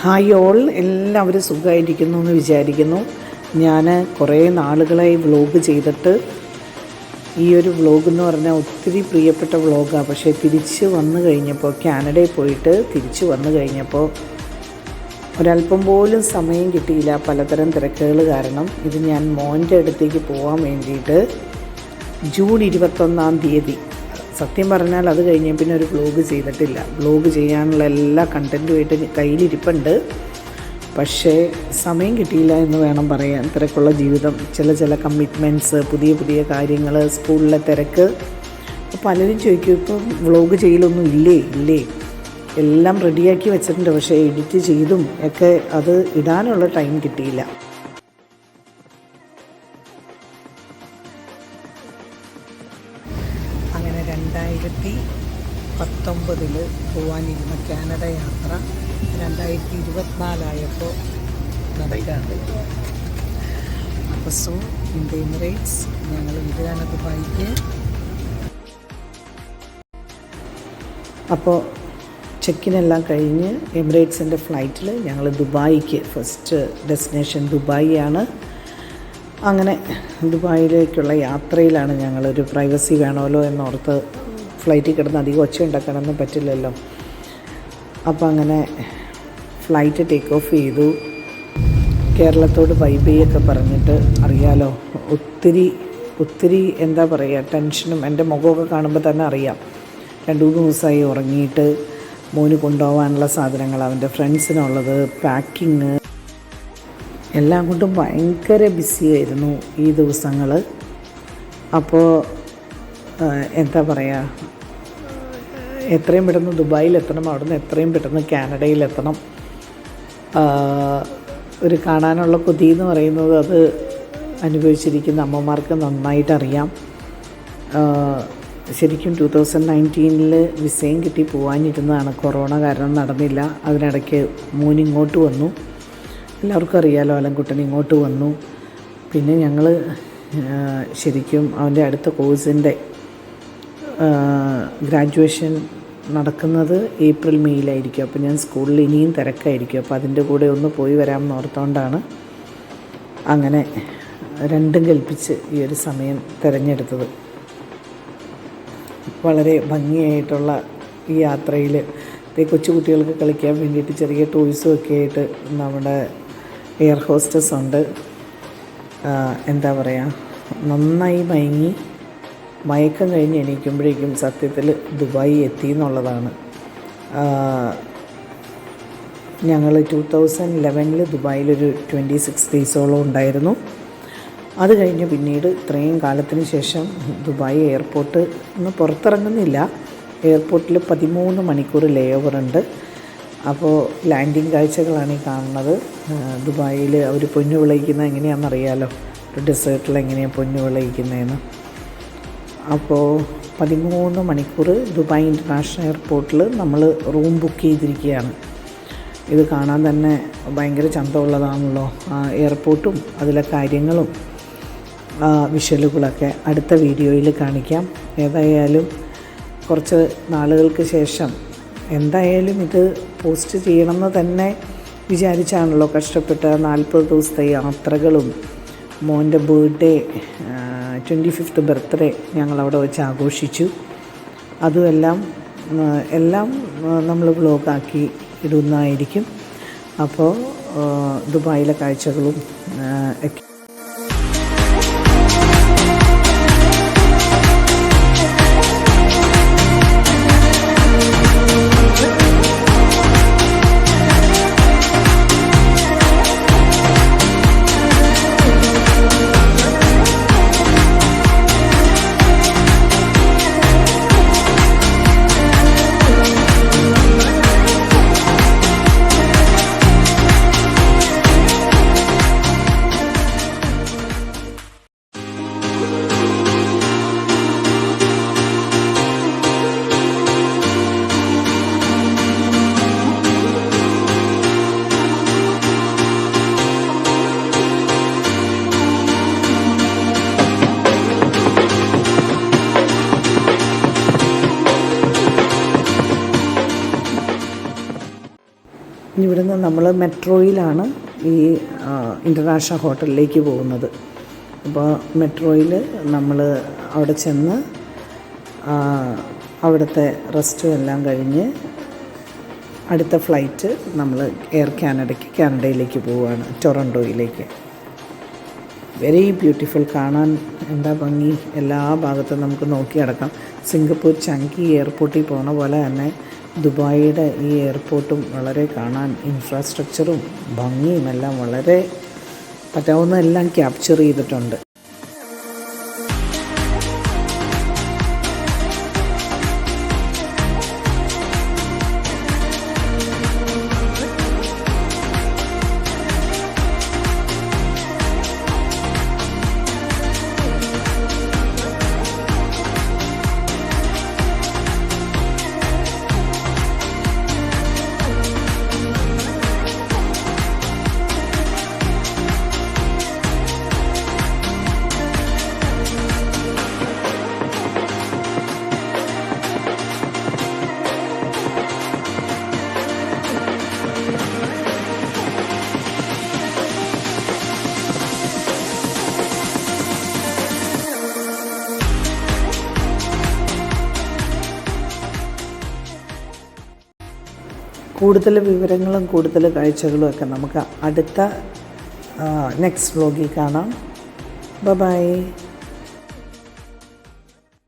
Hi all, എല്ലാവരും സുഖമായിരിക്കുന്നു എന്ന് വിചാരിക്കുന്നു. ഞാൻ കുറേ നാളുകളായി വ്ളോഗ് ചെയ്തിട്ട് ഈ ഒരു വ്ളോഗ് എന്ന് പറഞ്ഞാൽ ഒത്തിരി പ്രിയപ്പെട്ട വ്ളോഗാണ്. പക്ഷേ തിരിച്ച് വന്നു കഴിഞ്ഞപ്പോൾ, കാനഡയിൽ പോയിട്ട് തിരിച്ച് വന്നു കഴിഞ്ഞപ്പോൾ ഒരല്പം പോലും സമയം കിട്ടിയില്ല. പലതരം തിരക്കുകൾ കാരണം. ഇത് ഞാൻ മോൻ്റെ അടുത്തേക്ക് പോകാൻ വേണ്ടിയിട്ട് ജൂൺ 21 സത്യം പറഞ്ഞാൽ അത് കഴിഞ്ഞ പിന്നെ ഒരു വ്ളോഗ് ചെയ്തിട്ടില്ല. വ്ളോഗ് ചെയ്യാനുള്ള എല്ലാ കണ്ടൻറ്റുമായിട്ട് കയ്യിലിരിപ്പുണ്ട്. പക്ഷേ സമയം കിട്ടിയില്ല എന്ന് വേണം പറയാൻ. തിരക്കുള്ള ജീവിതം, ചില കമ്മിറ്റ്മെൻറ്റ്സ്, പുതിയ കാര്യങ്ങൾ, സ്കൂളിലെ തിരക്ക്. പലരും ചോദിക്കും, ഇപ്പം വ്ളോഗ് ചെയ്യലൊന്നും ഇല്ലേ? എല്ലാം റെഡിയാക്കി വെച്ചിട്ടുണ്ട്. പക്ഷേ എഡിറ്റ് ചെയ്തും ഒക്കെ അത് ഇടാനുള്ള ടൈം കിട്ടിയില്ല. അങ്ങനെ 2019 പോകാനിരുന്ന കാനഡ യാത്ര 2024 നടക്കാണ്ട്. അപ്പോൾ ഇൻ ദ എമിറേറ്റ്സ് ഞങ്ങൾ വിടുകയാണ് ദുബായിക്ക്. അപ്പോൾ ചെക്കിനെല്ലാം കഴിഞ്ഞ് എമിറേറ്റ്സിൻ്റെ ഫ്ലൈറ്റിൽ ഞങ്ങൾ ദുബായിക്ക്, ഫസ്റ്റ് ഡെസ്റ്റിനേഷൻ ദുബായിയാണ്. അങ്ങനെ ദുബായിലേക്കുള്ള യാത്രയിലാണ്. ഞങ്ങളൊരു പ്രൈവസി വേണമല്ലോ എന്നോർത്ത് ഫ്ലൈറ്റിൽ കിടന്ന് അധികം ഒച്ച ഉണ്ടാക്കാനൊന്നും പറ്റില്ലല്ലോ. അപ്പോൾ അങ്ങനെ ഫ്ലൈറ്റ് ടേക്ക് ഓഫ് ചെയ്തു. കേരളത്തോട് ബൈബൈയൊക്കെ പറഞ്ഞിട്ട്, അറിയാലോ, ഒത്തിരി എന്താ പറയുക, ടെൻഷനും എൻ്റെ മുഖമൊക്കെ കാണുമ്പോൾ തന്നെ അറിയാം. 2-3 ദിവസമായി ഉറങ്ങിയിട്ട്. മോന് കൊണ്ടുപോകാനുള്ള സാധനങ്ങൾ, അവൻ്റെ ഫ്രണ്ട്സിനുള്ളത്, പാക്കിങ്, എല്ലാം കൊണ്ടും ഭയങ്കര ബിസിയായിരുന്നു ഈ ദിവസങ്ങൾ. അപ്പോൾ എന്താ പറയുക, എത്രയും പെട്ടെന്ന് ദുബായിലെത്തണം, അവിടുന്ന് എത്രയും പെട്ടെന്ന് കാനഡയിലെത്തണം. ഒരു കാണാനുള്ള കൊതി എന്ന് പറയുന്നത്, അത് അനുഭവിച്ചിരിക്കുന്ന അമ്മമാർക്ക് നന്നായിട്ടറിയാം. ശരിക്കും 2019 വിസയും കിട്ടി പോകാനിരുന്നതാണ്. കൊറോണ കാരണം നടന്നില്ല. അതിനിടയ്ക്ക് മോനിങ്ങോട്ട് വന്നു. എല്ലാവർക്കും അറിയാലോ, അലൻകുട്ടൻ ഇങ്ങോട്ട് വന്നു. പിന്നെ ഞങ്ങൾ ശരിക്കും അവൻ്റെ അടുത്ത കോഴ്സിൻ്റെ ഗ്രാജുവേഷൻ നടക്കുന്നത് ഏപ്രിൽ മെയ്യിലായിരിക്കും. അപ്പോൾ ഞാൻ സ്കൂളിൽ ഇനിയും തിരക്കായിരിക്കും. അപ്പോൾ അതിൻ്റെ കൂടെ ഒന്ന് പോയി വരാമെന്ന് ഓർത്തുകൊണ്ടാണ് അങ്ങനെ രണ്ടും കൽപ്പിച്ച് ഈ ഒരു സമയം തിരഞ്ഞെടുത്തത്. വളരെ ഭംഗിയായിട്ടുള്ള ഈ യാത്രയിൽ കൊച്ചുകുട്ടികൾക്ക് കളിക്കാൻ വേണ്ടിയിട്ട് ചെറിയ ടോയ്സും ഒക്കെ ആയിട്ട് നമ്മുടെ എയർ ഹോസ്റ്റസ് ഉണ്ട്. എന്താ പറയുക, നന്നായി മയക്കം കഴിഞ്ഞ് എണീക്കുമ്പോഴേക്കും സത്യത്തിൽ ദുബായി എത്തി എന്നുള്ളതാണ്. ഞങ്ങൾ 2011 ദുബായിലൊരു 26 ഡേയ്സോളം ഉണ്ടായിരുന്നു. അത് കഴിഞ്ഞ് പിന്നീട് ഇത്രയും കാലത്തിന് ശേഷം ദുബായ് എയർപോർട്ട് ഒന്ന് പുറത്തിറങ്ങുന്നില്ല. എയർപോർട്ടിൽ 13 മണിക്കൂർ ലേ ഓവർ ഉണ്ട്. അപ്പോൾ ലാൻഡിങ് കാഴ്ചകളാണ് ഈ കാണുന്നത്. ദുബായിൽ അവർ പൊന്നു വിളയിക്കുന്നത് എങ്ങനെയാണെന്നറിയാലോ, ഒരു ഡെസേർട്ടിൽ എങ്ങനെയാണ് പൊന്നു വിളയിക്കുന്നതെന്ന്. അപ്പോൾ 13 മണിക്കൂർ ദുബായ് ഇൻ്റർനാഷണൽ എയർപോർട്ടിൽ നമ്മൾ റൂം ബുക്ക് ചെയ്തിരിക്കുകയാണ്. ഇത് കാണാൻ തന്നെ ഭയങ്കര ചന്തമുള്ളതാണല്ലോ, എയർപോർട്ടും അതിലെ കാര്യങ്ങളും വിഷ്വലുകളൊക്കെ അടുത്ത വീഡിയോയിൽ കാണിക്കാം. ഏതായാലും കുറച്ച് നാളുകൾക്ക് ശേഷം എന്തായാലും ഇത് പോസ്റ്റ് ചെയ്യണമെന്ന് തന്നെ വിചാരിച്ചാണല്ലോ കഷ്ടപ്പെട്ട 40 ദിവസത്തെ യാത്രകളും. മോൻ്റെ ബർത്ത്ഡേ 25th ബർത്ത്ഡേ ഞങ്ങളവിടെ വെച്ച് ആഘോഷിച്ചു. അതുമെല്ലാം നമ്മൾ വ്ളോഗാക്കി ഇടുന്നതായിരിക്കും. അപ്പോൾ ദുബായിലെ കാഴ്ചകളും ഒക്കെ ഇവിടുന്ന് നമ്മൾ മെട്രോയിലാണ് ഈ ഇൻ്റർനാഷണൽ ഹോട്ടലിലേക്ക് പോകുന്നത്. അപ്പോൾ മെട്രോയിൽ നമ്മൾ അവിടെ ചെന്ന് അവിടുത്തെ റെസ്റ്റും എല്ലാം കഴിഞ്ഞ് അടുത്ത ഫ്ലൈറ്റ് നമ്മൾ എയർ കാനഡയിലേക്ക് പോവുകയാണ്, ടൊറൻറ്റോയിലേക്ക്. വെരി ബ്യൂട്ടിഫുൾ, കാണാൻ എന്താ ഭംഗി. എല്ലാ ഭാഗത്തും നമുക്ക് നോക്കി നടക്കാം. സിംഗപ്പൂർ ചങ്കി എയർപോർട്ടിൽ പോണ പോലെ തന്നെ ദുബായിയുടെ ഈ എയർപോർട്ടും വളരെ കാണാൻ ഇൻഫ്രാസ്ട്രക്ചറും ഭംഗിയും എല്ലാം വളരെ പറ്റാവുന്നതെല്ലാം ക്യാപ്ചർ ചെയ്തിട്ടുണ്ട്. കൂടുതൽ വിവരങ്ങളും കൂടുതൽ കാഴ്ചകളും ഒക്കെ നമുക്ക് അടുത്ത നെക്സ്റ്റ് വ്ലോഗിൽ കാണാം. ബൈ.